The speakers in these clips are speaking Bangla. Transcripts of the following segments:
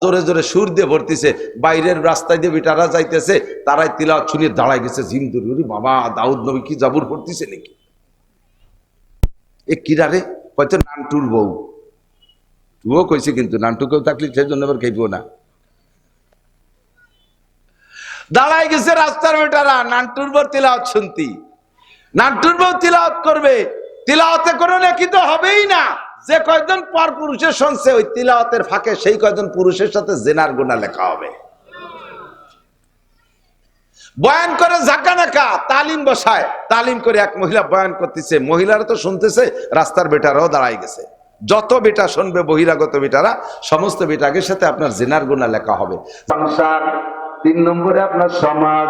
জোরে জোরে সুর দিয়ে ভরতিছে, বাইরের রাস্তায় দিয়ে বিটারা যাইতেছে, তারাই তিলাওয়াত শুনিয়ে দাঁড়ায় গেছে জিন্দুরি, বাবা দাউদ নবী কি জাবুর পড়তিছে নাকি? এ কিরা রে? হয়তো নান্টুর বউ, তুও কইছে, কিন্তু নান্টুকেও থাকলে সেই জন্য আবার খাইব না। দাঁড়ায় গেছে রাস্তার বেটারা নান্টুর বউ তিলাওয়াত শুনতি। নান্টুর বউ তিলাওয়াত করবে, তিলাওয়াতে কোনো নাকি তো হবেই না। যে কয়জন পর পুরুষের শুনছে ওই তিলাওয়াতের ফাঁকে সেই কয়জন পুরুষের সাথে জেনার গুনাহ লেখা হবে। বয়ান করে ঝাঁকা নাকা, তালিম বসায়, তালিম করে এক মহিলা বয়ান করতেছে, মহিলারা তো শুনতেছে, রাস্তার বেটারাও দাঁড়ায় গেছে। যত বেটা শুনবে বহিরাগত বেটারা, সমস্ত বেটাকের সাথে আপনার জেনার গুনাহ লেখা হবে। সংসার, 3 নম্বরে আপনার সমাজ,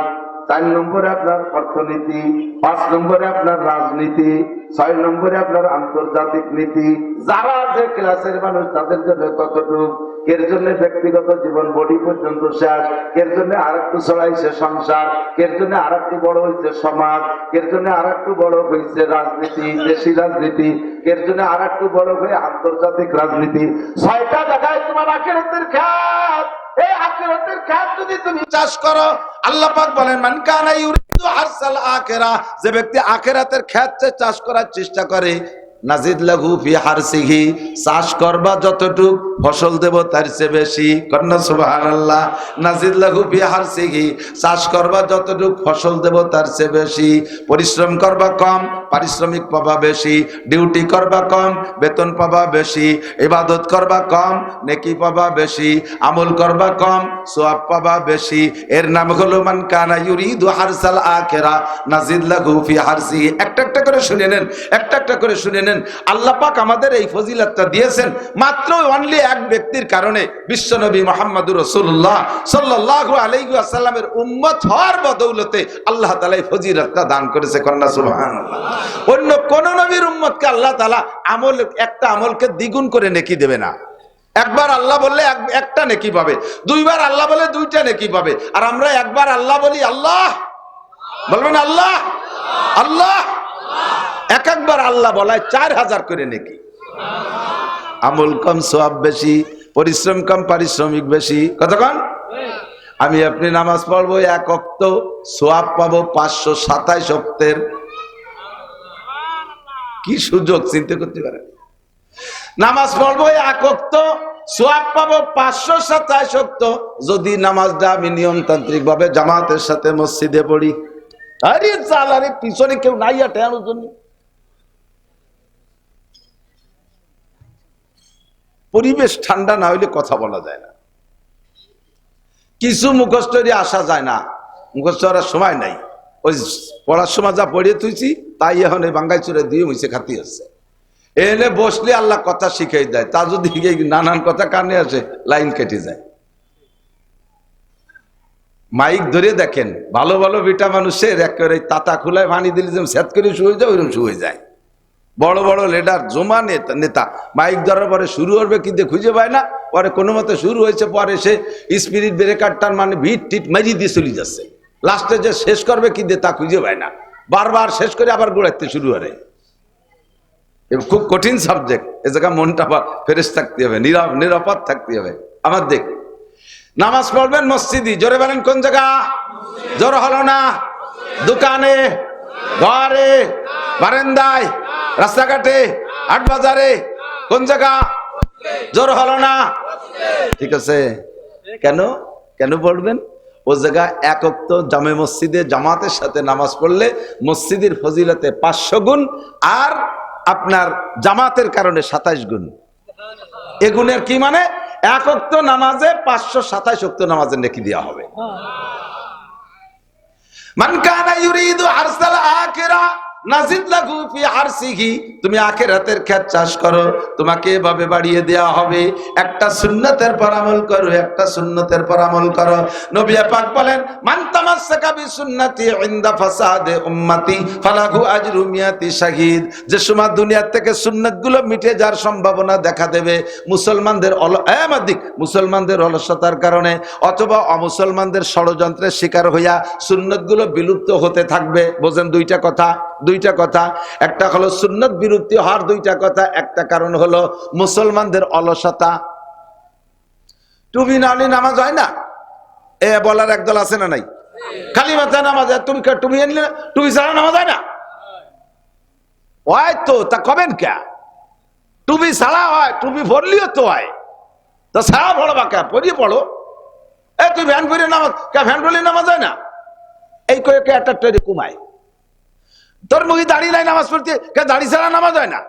4 নম্বরে আপনার অর্থনীতি, 5 নম্বরে আপনার রাজনীতি, 6 নম্বরে আপনার আন্তর্জাতিক নীতি। যারা যে ক্লাসের মানুষ তাদের জন্য ততটুকু, এর জন্য ব্যক্তিগত জীবন বডি পর্যন্ত শেষ, এর জন্য আরেকটু ছড়াইছে সংসার, এর জন্য আরেকটু বড় হয়েছে সমাজ, এর জন্য আরেকটু বড় হয়েছে রাজনীতি, দেশি রাজনীতি, এর জন্য আরেকটু বড় হয়ে আন্তর্জাতিক রাজনীতি। 6টা জায়গায় তোমার আখিরাতের খাত। এই আখিরাতের খাত যদি তুমি চাষ করো, আল্লাহ পাক বলেন মান কানা ইউরিদু হারসাল আখিরা, যে ব্যক্তি আখিরাতের ক্ষেত্রে চাষ করার চেষ্টা করে, নাজিদ লাহু ফি হারসিহি, চাষ করবা যতটুক ফসল দেব তার চেয়ে বেশি। কন্যা সুবহানাল্লাহ। নাজিদ লাহু ফি হারসিহি, চাষ করবা যতটুক ফসল দেব তার চেয়ে বেশি। পরিশ্রম করবা কম, পারিশ্রমিক পাবা বেশি। ডিউটি করবা কম, বেতন পাবা বেশি। ইবাদত করবা কম, নেকি পাবা বেশি। আমল করবা কম, সওয়াব পাবা বেশি। এর নাম হলো মান কানা ইউরিদু হারসাল আখিরা নাজিদ লাহু ফি হারসিহি। একটা একটা করে শুনে নেন, একটা একটা করে শুনে নেন। আল্লাহ পাক আমাদের এই ফজিলতটা দিয়েছেন মাত্র অনলি এক ব্যক্তির কারণে, বিশ্বনবী মুহাম্মদুর রাসূলুল্লাহ সাল্লাল্লাহু আলাইহি ওয়াসাল্লামের উম্মত হওয়ার বদৌলতে আল্লাহ তাআলা এই ফজিলতটা দান করেছে। কন্যা সুবহানাল্লাহ। অন্য কোন নবীর উম্মতকে আল্লাহ তাআলা আমল, একটা আমলকে দ্বিগুণ করে নেকি দেবে না। একবার আল্লাহ বললে একটা নেকি পাবে, দুইবার আল্লাহ বলে 2টা নেকি পাবে। আর আমরা একবার আল্লাহ বলি, আল্লাহ বলবেন আল্লাহ আল্লাহ, একবার আল্লাহ বলায় 4000 করে নেকি। আমল কম সওয়াব বেশি, পরিশ্রম কম পারিশ্রমিক বেশি। কতক্ষণ আমি আপনি নামাজ পড়বো 1 ওয়াক্ত, সওয়াব পাবো 527 ওয়াক্তের। কি সুযোগ চিন্তা করতে পারেন। নামাজ পড়বো 1 ওয়াক্ত, সওয়াব পাবো 527 ওয়াক্ত যদি নামাজটা আমি নিয়মতান্ত্রিক ভাবে জামাতের সাথে মসজিদে পড়ি। আরে চালারে পিছনে কেউ নাই আটানোর জন্য। পরিবেশ ঠান্ডা না হইলে কথা বলা যায় না। কিছু মুখস্থ আসা যায় না, মুখস্থ করার সময় নাই। ওই পড়ার সময় যা পড়িয়ে তুইছি তাই এখন এই বাঙ্গাই চুরে দিয়ে মুছে খাতি হচ্ছে। এনে বসলে আল্লাহ কথা শিখাই দেয়, তা যদি নানান কথা কানে আসে লাইন কেটে যায়। মাইক ধরে দেখেন, ভালো ভালো বিটা মানুষের একেবারে তাতা খুলায় পানি দিলে যেমন সেট করে শুয়ে যায় ওইরকম শুয়ে যায়। বড় বড় লিডার জমা নেতা মাইক ধরার পরে শুরু করবে কিন্তু খুঁজে পায় না, পরে কোনো মতে শুরু হয়েছে, পরে সে স্পিরিট ব্রেকারটার মানে ভিট টিট মারিয়ে দিয়ে চলে যাচ্ছে। লাস্টে যে শেষ করবে কিন্তু তা খুঁজে পায় না, বারবার শেষ করে আবার গোড়াইতে শুরু করে। খুব কঠিন সাবজেক্ট। এ জায়গা মনটা ফ্রেশ থাকতে হবে, নিরাপদ থাকতে হবে। আমার দেখ, নামাজ পড়বেন মসজিদে, জোরে বলেন কোন জায়গা? জোর হলো না? দোকানে, ঘরে, বারান্দায়, রাস্তাঘাটে, হাট বাজারে, কোন জায়গা? জোর হলো না? ঠিক আছে। কেন কেন পড়বেন? ও জায়গা 1 ওয়াক্ত জামে মসজিদে জামাতের সাথে নামাজ পড়লে মসজিদের ফজিলতে 500 গুণ, আর আপনার জামাতের কারণে 27 গুণ। এগুনের কি মানে? 1 ওয়াক্ত নামাজে 527 ওয়াক্ত নামাজের নেকি দেওয়া হবে। মান কানা ইউরিদু হারসাল আখিরা নাজিদ লাহু ফি হারসিহি, তুমি আখিরাতের ক্ষেত চাষ করো, তোমাকে এভাবে বাড়িয়ে দেওয়া হবে। একটা সুন্নতের পর আমল করো, একটা সুন্নতের পর আমল করো। নবী পাক বলেন মান তামাসসাকা বিসুন্নতি ইনদা ফাসাদে উম্মতি ফালাহু আজরু মিয়াতি শাহিদ। যে সময় দুনিয়া থেকে সুন্নতগুলো মিটে যাওয়ার সম্ভাবনা দেখা দেবে মুসলমানদের মুসলমানদের অলসতার কারণে অথবা অমুসলমানদের ষড়যন্ত্রের শিকার হইয়া সুন্নতগুলো বিলুপ্ত হতে থাকবে। বোঝেন দুইটা কথা। একটা হলো সুন্নত বিলুপ্তি হওয়ার 2টা কথা। একটা কারণ হলো মুসলমানদের অলসতা, টুপি না হলে নামাজ হয় না, এ বলার একদল আছে না নাই? খালি মাথায় নামাজ, তুমি টুপি আনলে না, টুপি ছাড়া নামাজ হয় না? হয় তো, তা কবেন কে? টুপি ছাড়া হয়, টুপি ভরলিও তো হয়, তা ছাড়া পড়ো বা কে? পরিয়ে পড়ো। তুই ভ্যান করে নামাজ কে? ভ্যান করলে নামাজ হয় না? এই করে কে একটা ট্রেনে কুমায়। তোর মুখে দাঁড়িয়ে নাই নামাজ পড়তে, কে দাড়ি ছাড়া নামাজ হয় না?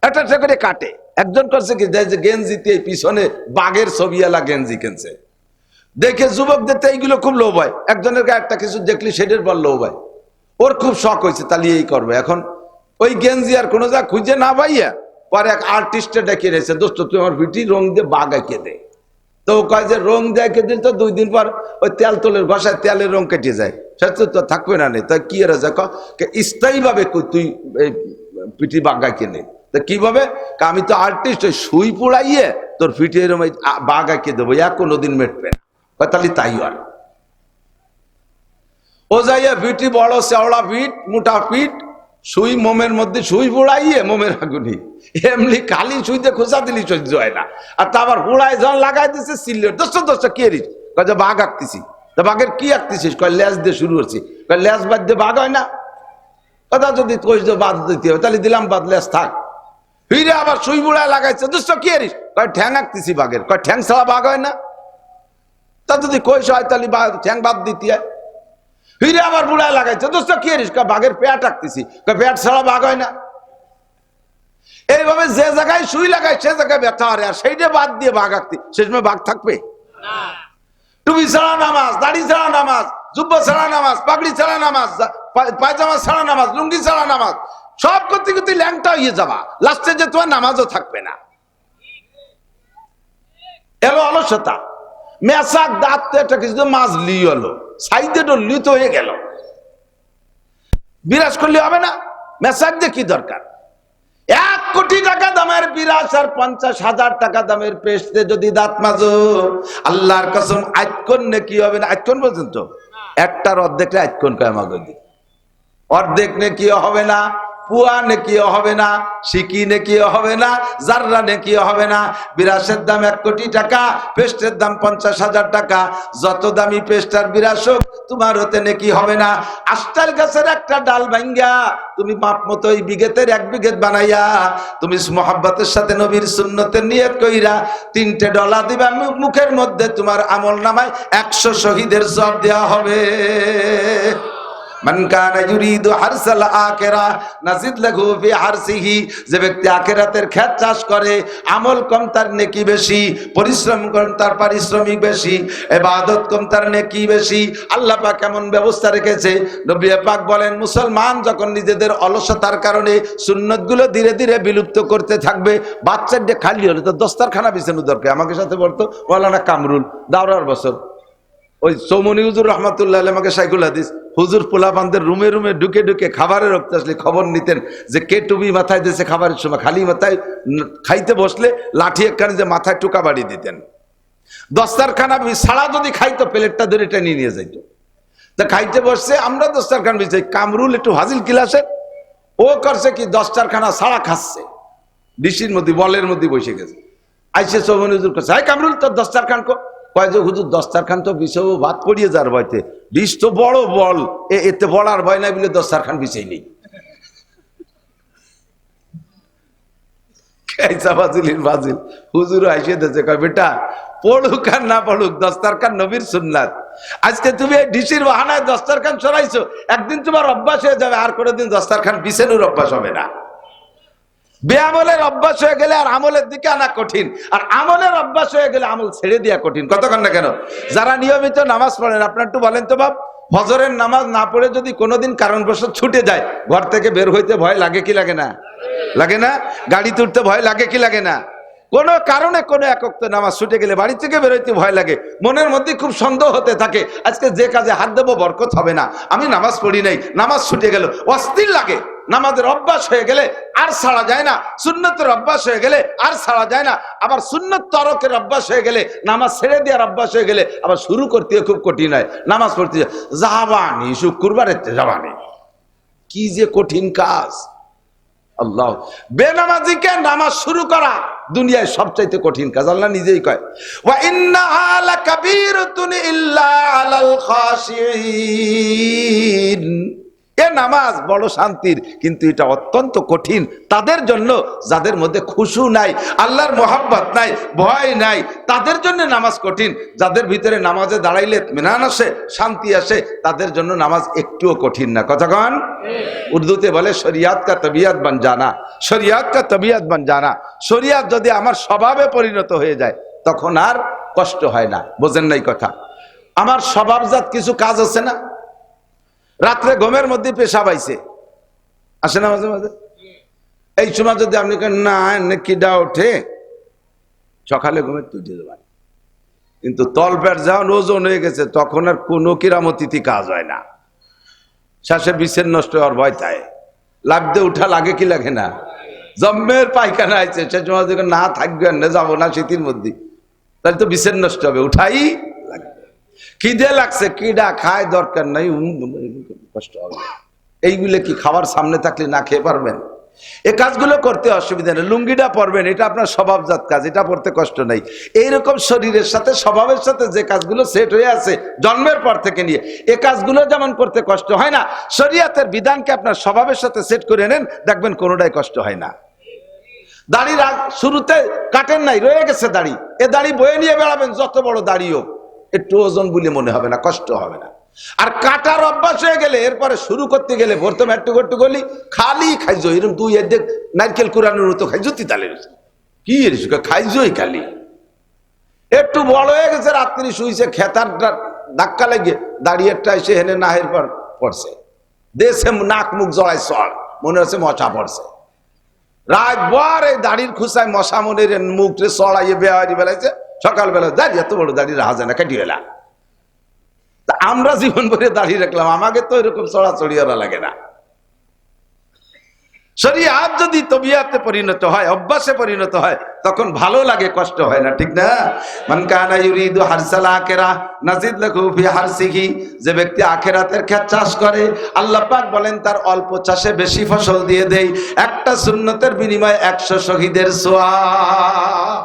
একটা করে কাটে। একজন করছে কি, গেঞ্জিতে পিছনে বাঘের ছবিওয়ালা গেঞ্জি কিনছে, দেখে যুবকদের তো এইগুলো খুব লোভ হয়। একজনের একটা কিছু দেখলি সেটার পর লোভ হয়, ওর খুব শখ হয়েছে, তাহলে এই করবে। এখন ওই গেঞ্জি আর কোনো যা খুঁজে না পাইয়া পরে এক আর্টিস্টে ডেকে রেখেছে, দোস্ত তুই আমার ভিটি রং দিয়ে বাঘ এঁকে দে। তো কয় যে রং দিয়ে এঁকে দিল তো 2 দিন পর ওই তেল তোলের ঘষায় তেলের রং কেটে যায়, সেটা তো থাকবে না। নেই তা কি আর স্থায়ী ভাবে তুই পিটি বাঘ এঁকে নে। তা কিভাবে? আমি তো আর্টিস্ট, ওই সুই পুড়াইয়ে তোর পিঠে এরম বাঘ এঁকে দেবো, কোনোদিন মেটবে না। তাহলে তাই আর ও যাইয়া পিটি বড় শেওড়া পিঠ, মোটা পিঠ, সুই মোমের মধ্যে সুই পুড়াইয়ে মোমের আগুনি, এমনি খালি সুইতে খোঁচা দিলি সহ্য হয় না। আর তা আবার পুড়ায় যখন লাগাই দিচ্ছে সিলেট, দোস্ত কে রিস? কয় যে বাঘ আঁকতেছি। তা বাঘের কি আঁকতেছিস? কয় লেজ দিয়ে শুরু হচ্ছে। কয় লেজ বাদ দিয়ে বাঘ হয় না? কথা যদি কইস বাদ দিতে হবে, তাহলে দিলাম বাদ, লেজ থাক। ফিরে আবার সুই পুড়ায় লাগাইছে, দোস্ত কে রিস? কয় ঠ্যাং আঁকতেছি বাঘের। কয় ঠ্যাং ছাড়া বাঘ হয় না? তা যদি কইস হয় তাহলে ঠ্যাং বাদ দিতে হয়। ফিরে আবার বুড়ায় লাগাইছে, দোস্ত কি করিস? বাঘের পেট আঁকতেছি। পেট ছাড়া বাঘ হয় না? এইভাবে যে জায়গায় সুই লাগায় সে জায়গায় ব্যথা হয়, আর সেইটা বাদ দিয়ে বাঘ আঁকতি, শেষ সময় বাঘ থাকবে? টুপি ছাড়া নামাজ, দাড়ি ছাড়া নামাজ, জুব্বা ছাড়া নামাজ, পাগড়ি ছাড়া নামাজ, পায়জামা ছাড়া নামাজ, লুঙ্গি ছাড়া নামাজ, সব করতে করতে ল্যাংটা হয়ে যাবা, লাস্টে যে তোমার নামাজও থাকবে না। এলো অলসতা। মেসাক দাঁত তো একটা কিছু মাছ লিয়ে হলো, সাইডে ডলি তো হয়ে গেল, বিরাজ করলে হবে না? মেসাক দিয়ে কি দরকার? 1 কোটি টাকা দামের বিরাজ আর 50,000 টাকা দামের পেস্টে যদি দাঁত মাজো, আল্লাহর কসম আইকন নাকি হবে না। আইকন পর্যন্ত একটার অর্ধেকটা আইকন কয় মাগদি, অর্ধেক নাকি হবে না, পুয়া নেকিও হবে না, সিকি নেকিও হবে না, জাররা নেকিও হবে না। বিরাসের দাম 1 কোটি টাকা, পেস্টের দাম 50,000 টাকা। যত দামি পেস্ট আর বিরাস হোক, তোমার হতে নেকি হবে না। আস্তাল গাছের একটা ডাল ভাঙ্গা তুমি মাপ মতো ওই বিঘেতের 1 বিঘেত বানাইয়া তুমি মোহাব্বতের সাথে নবীর সুন্নতের নিয়ত কইরা 3টে ডলা দিবা মুখের মধ্যে, তোমার আমল নামায় 100 শহীদের সওয়াব দেওয়া হবে। মান কানা ইউরিদু হারসাল আখিরা নাজিদ লাহু ফি হারসিহি, যে ব্যক্তি আখিরাতের ক্ষেত চাষ করে, আমল কম তার নেকি বেশি, পরিশ্রম কম তার পারিশ্রমিক বেশি, ইবাদত কম তার নেকি বেশি। আল্লাহ পাক কেমন ব্যবস্থা রেখেছে। নবী পাক বলেন, মুসলমান যখন নিজেদের অলসতার কারণে সুন্নতগুলো ধীরে ধীরে বিলুপ্ত করতে থাকবে, বাচ্চাদের খালি হলে তো দস্তারখানা বিছানো দরকার। আমাকে সাথে বলতো মাওলানা কামরুল দাওরার বছর, ওই চৌমনি হুজুর রহমাতুল্লাহ আমাকে সাইকুল হাদিস, হুজুর পোলাপানদের রুমে রুমে ঢুকে ঢুকে খাবারের রক্ত আসলে খবর নিতেন যে কে টুপি মাথায় দিয়েছে খাবারের সময়। খালি মাথায় খাইতে বসলে লাঠি একখানে যে মাথায় টুকা বাড়ি দিতেন। দস্তারখানা ছাড়া যদি খাইতো প্লেটটা ধরে টেনে নিয়ে যাইতো। তা খাইতে বসছে, আমরা দস্তারখান বিছাই, কামরুল একটু হাজিল ক্লাসে, ও করছে কি দস্তারখানা ছাড়া খাচ্ছে, ডিসির মধ্যে বলের মধ্যে বসে গেছে। আইসে চৌমনি হুজুর করছে, হাই কামরুল তোর দস্তারখান কো? কয় যে হুজুর দস্তারখান তো বিছাবো, ভাত পড়িয়ে যার ভয়তে, ডিশ তো বড় বল, এতে বড়ার ভয় নাই বলে দস্তারখান বিছাই নেই। বাজিল হুজুর আইসে দিয়েছে, কয় বেটা পড়ুক আর না পড়ুক দস্তারখান নবীর সুন্নাত। আজকে তুমি এই ডিসির বাহানায় দস্তারখান সরাইছো, একদিন তোমার অভ্যাস হয়ে যাবে, আর কোনোদিন দস্তারখান বিছানোর অভ্যাস হবে না। বেআমলের অভ্যাস হয়ে গেলে আর আমলের দিকে আনা কঠিন, আর আমলের অভ্যাস হয়ে গেলে আমল ছেড়ে দেওয়া কঠিন। কতক্ষণ না কেন যারা নিয়মিত নামাজ পড়েন, আপনার একটু বলেন তো বাপ, ফজরের নামাজ না পড়ে যদি কোনোদিন কারণবশত ছুটে যায়, ঘর থেকে বের হইতে ভয় লাগে কি লাগে না? লাগে না? গাড়ি তুলতে ভয় লাগে কি লাগে না? কোনো কারণে কোনো এক ওয়াক্ত নামাজ ছুটে গেলে বাড়ি থেকে বেরোইতে ভয় লাগে, মনের মধ্যে খুব সন্দেহ হতে থাকে, আজকে যে কাজে হাত দেবো বরকত হবে না, আমি নামাজ পড়ি নাই, নামাজ ছুটে গেল, অস্থির লাগে। নামাজের অভ্যাস হয়ে গেলে আর ছাড়া যায় না, সুন্নতের অভ্যাস হয়ে গেলে আর ছাড়া যায় না, আবার সুন্নত তরকের অভ্যাস হয়ে গেলে, নামাজ ছেড়ে দেওয়ার অভ্যাস হয়ে গেলে আবার শুরু করতে খুব কঠিন হয়। নামাজ পড়তে যাবানি শুক্রবারের যাবানি, কি যে কঠিন কাজ। আল্লাহ, বেনামাজিকে নামাজ শুরু করা দুনিয়ায় সবচাইতে কঠিন কাজ। আল্লাহ নিজেই কয়, ওয়া ইন্নাহা লাকাবীরাতুন ইল্লা আলাল খাশিঈন। এ নামাজ বড় শান্তির, কিন্তু এটা অত্যন্ত কঠিন তাদের জন্য যাদের মধ্যে খুশু নাই, আল্লাহর মোহাব্বত নাই, ভয় নাই, তাদের জন্য নামাজ কঠিন। যাদের ভিতরে নামাজে দাঁড়াইলে ইতমিনান আসে, শান্তি আসে, তাদের জন্য নামাজ একটুও কঠিন না। কতক্ষণ? উর্দুতে বলে শরিয়াত কা তবিয়ত বান জানা, শরিয়াত কা তবিয়ত বান জানা। শরিয়াত যদি আমার স্বভাবে পরিণত হয়ে যায় তখন আর কষ্ট হয় না। বোঝেন নাই কথা? আমার স্বভাবজাত কিছু কাজ আছে না, রাত্রে ঘুমের মধ্যে পেশাব আইছে, আসে না মাঝে মাঝে? এই সময় যদি আপনি না কিডা ওঠে, সকালে ঘুমের তুই দেবেন, কিন্তু তলপেট যখন ওজন হয়ে গেছে তখন আর কোনো কিরামতিথি কাজ হয় না। শেষে বিছের নষ্ট হওয়ার ভয় তাই লাগতে উঠা লাগে কি লাগে না? জম্মের পায়খানা আছে, সে সময় যখন না থাকবে না, যাবো না শীতের মধ্যে, তাহলে তো বিছের নষ্ট হবে, উঠাই লাগবে। খিদে লাগছে, কিডা খায়, দরকার নাই, কষ্ট হবে। এইগুলো কি খাবার সামনে থাকলে না খেয়ে পারবেন? এই কাজগুলো করতে অসুবিধা নেই। লুঙ্গিটা পরবেন, এটা আপনার স্বভাবজাত কাজ, এটা পড়তে কষ্ট নাই। এইরকম শরীরের সাথে স্বভাবের সাথে যে কাজগুলো সেট হয়ে আছে জন্মের পর থেকে নিয়ে, এই কাজগুলো যেমন করতে কষ্ট হয় না, শরীয়তের বিধানকে আপনার স্বভাবের সাথে সেট করে নেন, দেখবেন কোনোটাই কষ্ট হয় না। দাড়ি শুরুতে কাটেন নাই, রয়ে গেছে দাড়ি, এ দাড়ি বয়ে নিয়ে বেড়াবেন, যত বড় দাড়ি হোক, একটু ওজন বলে মনে হবে না, কষ্ট হবে না। আর কাটার অভ্যাস হয়ে গেলে এরপরে শুরু করতে গেলে প্রথম একটু একটু গলি খালি খাইছো, এরকম দুই এক নারকেল কুরানোর মতো খাইছো, তিতালে কি খাইছোই খালি। একটু বড় হয়ে গেছে, রাত্রি শুইছে, খেতার ধাক্কা লেগে দাঁড়িয়েটা এসে হেনে নাহের পর পড়ছে, দেশে নাক মুখ জড়ায় চড়, মনে হচ্ছে মশা পড়ছে। রাত বর এই দাড়ির খুসায় মশা মনের মুখে চড়াইয়ে বেহারি বেলাইছে, সকালবেলা দাঁড়িয়ে এত বড় দাঁড়িয়ে রাজা না কাটিয়ে এলা। তা আমরা জীবন ভরে দাঁড়িয়ে রাখলাম, আমাকে তো এরকম চড়াচড়ি ওরা লাগে না। শরীয়ত যদি তবিয়াতে পরিণত হয়, অভ্যাসে পরিণত হয়, তখন ভালো লাগে, কষ্ট হয় না, ঠিক না? মান কানা ইউরিদু হারসাল আখিরাহ নাজিদ লাহু ফি হারসিহি। যে ব্যক্তি আখিরাতের ক্ষেত চাষ করে, আল্লাহ পাক বলেন তার অল্প চাষে বেশি ফসল দিয়ে দেই। একটা সুন্নতের বিনিময়ে 100 শহীদের সওয়াব।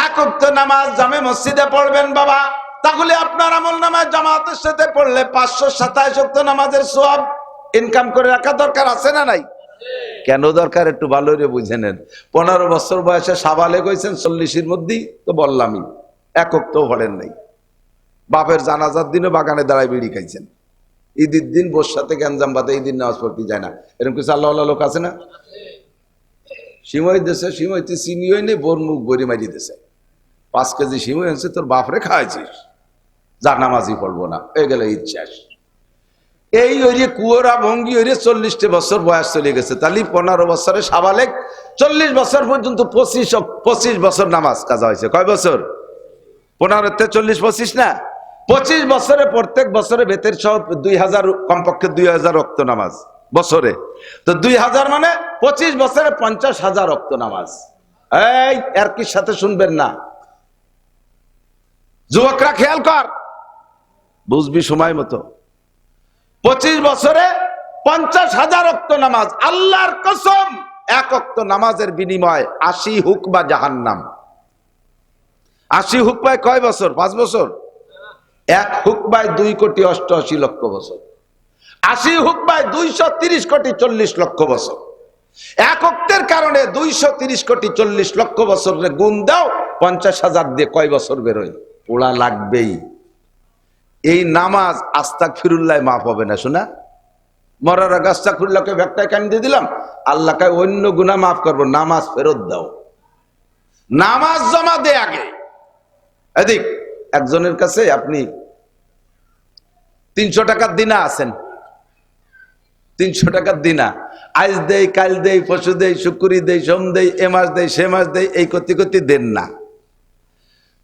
এক ওয়াক্ত নামাজ জামে মসজিদে পড়বেন বাবা, তাহলে আপনার আমলনামায় জামাতের সাথে পড়লে 527 ওয়াক্ত নামাজের সওয়াব ইনকাম করে রাখা দরকার আছে না নাই? কেন দরকার একটু ভালো করে বুঝে নেন। 15 বছর বয়সে সাবালেগ হয়েছেন, 40-এর মধ্যেই তো বললামই, এক ওয়াক্তও পড়েন নাই। বাপের জানাজার দিনে বাগানে দাঁড়ায় বিড়ি খাইছেন, ঈদের দিন বর্ষাতে গ্যাঞ্জাম বাদে এই দিন নামাজ পড়তে যায় না, এরকম কিছু আল্লাহ লোক আছে না? সিমই দেশে, সিমইতে চিনি হই নেই, বোর মুখ বরি মারি দেশে 5 কেজি সিমই হয়েছে, তোর বাপরে খাওয়াইছিস, যা নামাজই পড়বো না, হয়ে গেলে ঈদ শেষ। এই ওই কুয়োরা ভঙ্গি ওই 40 বছর বয়স চলে গেছে, তাহলে 15 বছরে সাবালেগ, 40 বছর পর্যন্ত 25 বছর নামাজ কাজা হয়েছে। কয় বছর? 15 40 25 না, 25 বছরে প্রত্যেক বছরে বেতের সহ 2000, কমপক্ষে 2000 ওয়াক্ত নামাজ বছরে। তো 2000 মানে 25 বছরে 50,000 ওয়াক্ত নামাজ। এই আর কি সাথে শুনবেন না, যুবকরা খেয়াল কর, বুঝবি সময় মতো। 25 বছরে 50,000 ওয়াক্ত নামাজ। আল্লাহর কসম, এক ওয়াক্ত নামাজের বিনিময়ে 80 হুকবা জাহান্নাম। 80 হুকবায় কয় বছর? 5 বছর। এক হুকবায় 2,88,00,000 বছর। 80 হুকবায় 230,40,00,000 বছর। এক ওয়াক্তের কারণে 230,40,00,000 বছরের গুণ দাও, 50,000 দিয়ে কয় বছর বেরোয়? পোড়া লাগবেই। এই নামাজ আস্তাগফিরুল্লাহ মাফ হবে না, শোনা? মরার আগে আস্তাগফিরুল্লাহকে ব্যাখ্যায় কান দিয়ে দিলাম, আল্লাহকে অন্য গুনাহ মাফ করবো, নামাজ ফেরত দাও, নামাজ জমা দে আগে। এদিক একজনের কাছে আপনি 300 টাকার দিনা আছেন, 300 টাকার দিনা, আজ দেই, কাল দেই, পশু দেই, শুক্রি দেই, সোম দেই, এ মাস দেই, সে মাস দেই, এই করতে করতে দেন না।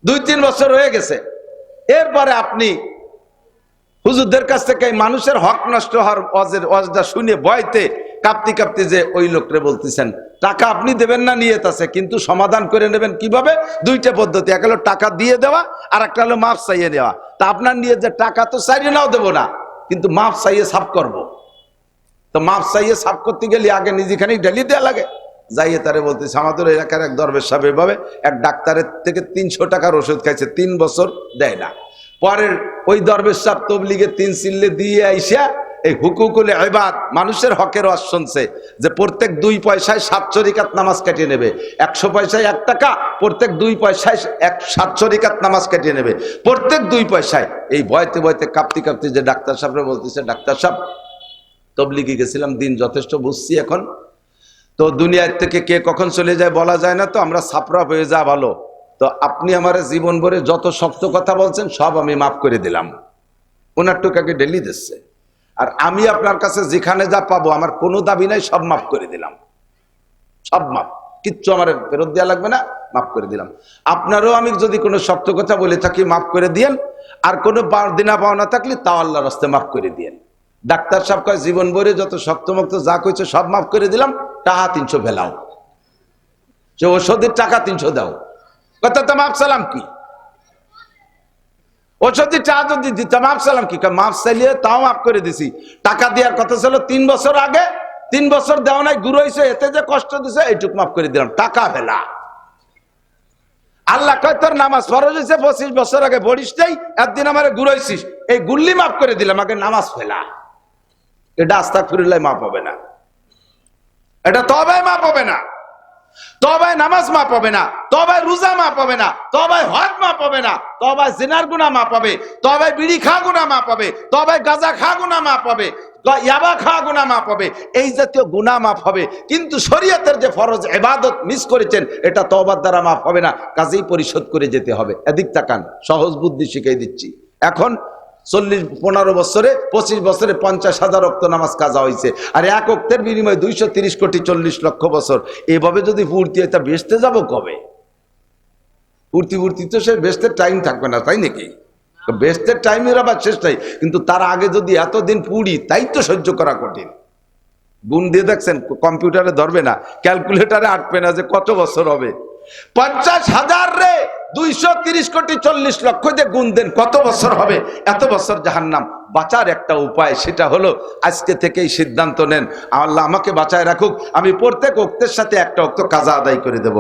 2-3 বছর হয়ে গেছে, এরপরে আপনি হুজুরদের কাছ থেকে মানুষের হক নষ্ট হওয়ার ওয়াজটা শুনে ভয়তে কাঁপতে কাঁপতে যে ওই লোকরে বলতেছেন টাকা আপনি দেবেন না, নিয়ত আছে, কিন্তু সমাধান করে নেবেন কিভাবে? 2টা পদ্ধতি, এক হলো টাকা দিয়ে দেওয়া, আর একটা হলো মাফ চাইয়ে দেওয়া। তা আপনার নিয়ে যে টাকা তো চাইলে নাও দেবো না, কিন্তু মাফ চাইয়ে সাফ করব। তো মাপ চাইয়ে সাফ করতে গেলে আগে নিজেখানে ঢেলি দেওয়া লাগে। যাইয়ে তারে বলতেছে, আমাদের এলাকার এক দরবেশ সাহেব এভাবে এক ডাক্তারের থেকে 300 টাকার ওষুধ খাইছে, 3 বছর দেয় না। পরের ওই দরবেশ সাহেব তবলিগে 3 চিল্লে দিয়ে আইসা এই হুকুকুল ইবাদ, মানুষের হকের ওয়াজ শুনছে যে প্রত্যেক 2 পয়সায় 7 রাকাত নামাজ কাটিয়ে নেবে, 100 পয়সায় 1 টাকা, প্রত্যেক 2 পয়সায় 7 রাকাত নামাজ কাটিয়ে নেবে, প্রত্যেক 2 পয়সায়। এই ভয়তে ভয়তে কাঁপতে কাঁপতে যে ডাক্তার সাহেবরা বলতেছে, ডাক্তার সাহেব তবলিগে গেছিলাম, দিন যথেষ্ট বুঝছি, এখন তো দুনিয়ার থেকে কে কখন চলে যায় বলা যায় না, তো আমরা ছাপড়া হয়ে যা ভালো, তো আপনি আমার জীবন ভরে যত শক্ত কথা বলছেন সব আমি মাফ করে দিলাম। ওনার টুকাকে ডেলি দিচ্ছে, আর আমি আপনার কাছে যেখানে যা পাবো আমার কোনো দাবি নাই, সব মাফ করে দিলাম, সব মাফ, কিচ্ছু আমার ফেরত দেওয়া লাগবে না, মাফ করে দিলাম। আপনারও আমি যদি কোনো শক্ত কথা বলে থাকি মাফ করে দিয়েন, আর কোনো দিনা পাওনা থাকলে তাও আল্লাহর রাস্তায় মাফ করে দিয়েন। ডাক্তার সাহেব কয়, জীবন ভরে যত শক্তমক্ত যা কইছে সব মাফ করে দিলাম, টাকা 300 ফেলাও, যে ওষুধের টাকা 300 দাও। কথা তো মাফ সালাম কি, ওষুধের টাকা যদি দিতাম মাফ সালাম কি, মাফ চাইলে তাও মাফ করে দিছি। টাকা দেওয়ার কথা ছিল 3 বছর আগে, 3 বছর দেওয়া নাই, গুরু হয়েছে, এতে যে কষ্ট দিছে এইটুক মাফ করে দিলাম, টাকা ফেলা। আল্লাহ কয়, তোর নামাজ ফরজ হয়েছে 25 বছর আগে, পড়িস নাই, একদিন আমার গুরু হয়েছিস, এই গুল্লি মাফ করে দিলাম, আগে নামাজ ফেলা। এটা আস্তাগফিরুল্লাহ মাফ হবে না, এটা তওবায় মাফ হবে না, তওবায় নামাজ মাফ হবে না, তওবায় রোজা মাফ হবে না, তওবায় হজ মাফ হবে না, তওবায় জিনার গুনাহ মাফ হবে, তওবায় বিড়ি খাওয়া গুনাহ মাফ হবে, তওবায় গাঁজা খাওয়া গুনাহ মাফ হবে, ইয়াবা খাওয়া গুনাহ মাফ হবে, এই জাতীয় গুনাহ মাফ হবে। কিন্তু শরীয়তের যে ফরজ ইবাদত মিস করেছেন এটা তওবার দ্বারা মাফ হবে না, কাজেই পরিশোধ করে যেতে হবে। এদিক তাকান, সহজ বুদ্ধি শিখিয়ে দিচ্ছি। এখন 40-15 বছরে 25 বছরে 50,000 ওয়াক্ত নামাজ কাজা হয়েছে, আর এক ওয়াক্তের বিনিময়ে 230 কোটি 40 লক্ষ বছর। এভাবে যদি পূর্তি হয় তা বেহেশতে যাব কবে? পূর্তি তো সে বেহেশতের টাইম থাকবে না, তাই নাকি? বেহেশতের টাইমের আবার শেষ নাই, কিন্তু তার আগে যদি এতদিন পুড়ি, তাই তো সহ্য করা কঠিন। গুণ দিয়ে দেখছেন, কম্পিউটারে ধরবে না, ক্যালকুলেটারে আটবে না যে কত বছর হবে। 50,000 রে 230 কোটি 40 লক্ষ দিয়ে গুণ দেন, কত বছর হবে? এত বছর জাহান্নাম। বাঁচার একটা উপায়, সেটা হলো আজকে থেকেই সিদ্ধান্ত নেন, আল্লাহ আমাকে বাঁচায় রাখুক, আমি প্রত্যেক ওক্তের সাথে একটা ওক্ত কাজা আদায় করে দেব।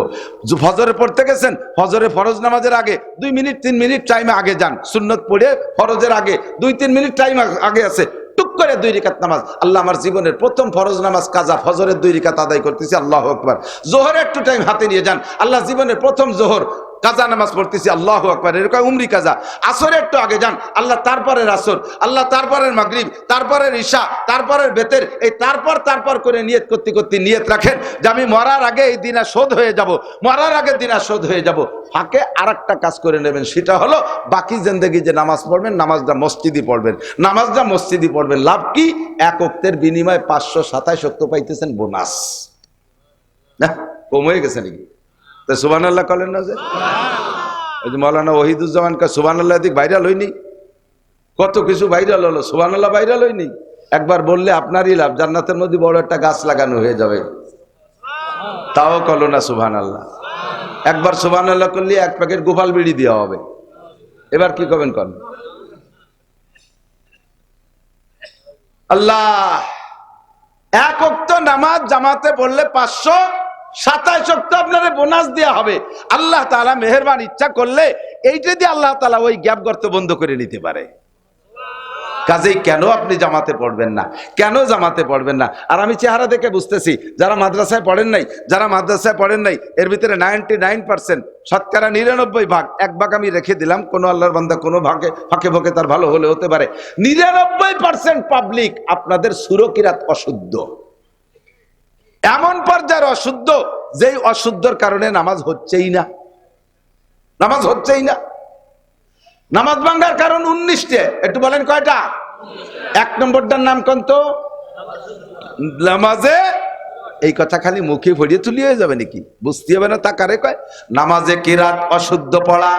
ফজরে পড়তে গেছেন, ফজরে ফরজ নামাজের আগে 2 মিনিট 3 মিনিট টাইমে আগে যান, সুন্নত পড়ে ফরজের আগে 2-3 মিনিট টাইম আগে আছে, টুক করে 2 রাকাত নামাজ, আল্লাহ আমার জীবনের প্রথম ফরজ নামাজ কাজা, ফজরের 2 রাকাত আদায় করতেছি, আল্লাহু আকবার। জোহরে একটু টাইম হাতে নিয়ে যান, আল্লাহ জীবনের প্রথম জোহর কাজা নামাজ পড়তেছি, আল্লাহু আকবার, এরকম উমরি কাজা। আসরে একটু আগে যান, আল্লাহ তারপরের আসর, আল্লাহ তারপরের মাগরিব, তারপরের ঈশা, তারপরের বেতের, এই তারপর করে নিয়ত করতে করতে নিয়ত রাখেন যে আমি মরার আগে এই দিনা শোধ হয়ে যাব, মরার আগে দিনা শোধ হয়ে যাব। ফাঁকে আরেকটা কাজ করে নেবেন, সেটা হলো বাকি জিন্দেগি যে নামাজ পড়বেন, নামাজটা মসজিদই পড়বেন, নামাজটা মসজিদই পড়বেন। লাভ কি? এক ওক্তের বিনিময়ে 527 ওক্ত পাইতেছেন বোনাস। না কম হয়ে গেছে নাকি? তো সুবহানাল্লাহ বলেন না, যে ওই যে মৌলানা ওহিদুজ্জামান কা সুবহানাল্লাহ দিক ভাইরাল হয়নি, কত কিছু ভাইরাল হলো, সুবহানাল্লাহ ভাইরাল হয়নি। একবার বললে আপনারই লাভ, জান্নাতের মধ্যে বড় একটা গাছ লাগানো হয়ে যাবে, তাও কলো না সুবহানাল্লাহ। একবার সুবহানাল্লাহ করলে 1 প্যাকেট গোপাল বিড়ি দেওয়া হবে। এবার কি করবেন কোন? আল্লাহ, এক ওয়াক্ত নামাজ জামাতে পড়লে 527 ওয়াক্ত আপনারে বোনাস দেওয়া হবে। আল্লাহ তাআলা মেহেরবান, ইচ্ছা করলে এইটা দিয়ে আল্লাহ তাআলা ওই গ্যাপ গর্ত বন্ধ করে নিতে পারে। কাজেই কেন আপনি জামাতে পড়বেন না? কেন জামাতে পড়বেন না? আর আমি চেহারা দেখে বুঝতেছি, যারা মাদ্রাসায় পড়েন নাই, এর ভিতরে 99% শতকরা 99 ভাগ, 1 ভাগ আমি রেখে দিলাম, কোন আল্লাহর বান্দা কোনো ফাঁকে ফাঁকে তার ভালো হলে হতে পারে। 99% পাবলিক আপনাদের সুরকিরাত অশুদ্ধ, এমন পর্যায়ের অশুদ্ধ যেই অশুদ্ধর কারণে নামাজ হচ্ছেই না। নামাজ ভাঙ্গার কারণ 19টে, একটু বলেন কয়টা? 1 নম্বরটার নাম কোন? তো নামাজে, এই কথা খালি মুখে ভরিয়ে তুলিয়ে যাবে নাকি? বুঝতে হবে না, তা কারে কয়? নামাজে কেরাত অশুদ্ধ পড়া,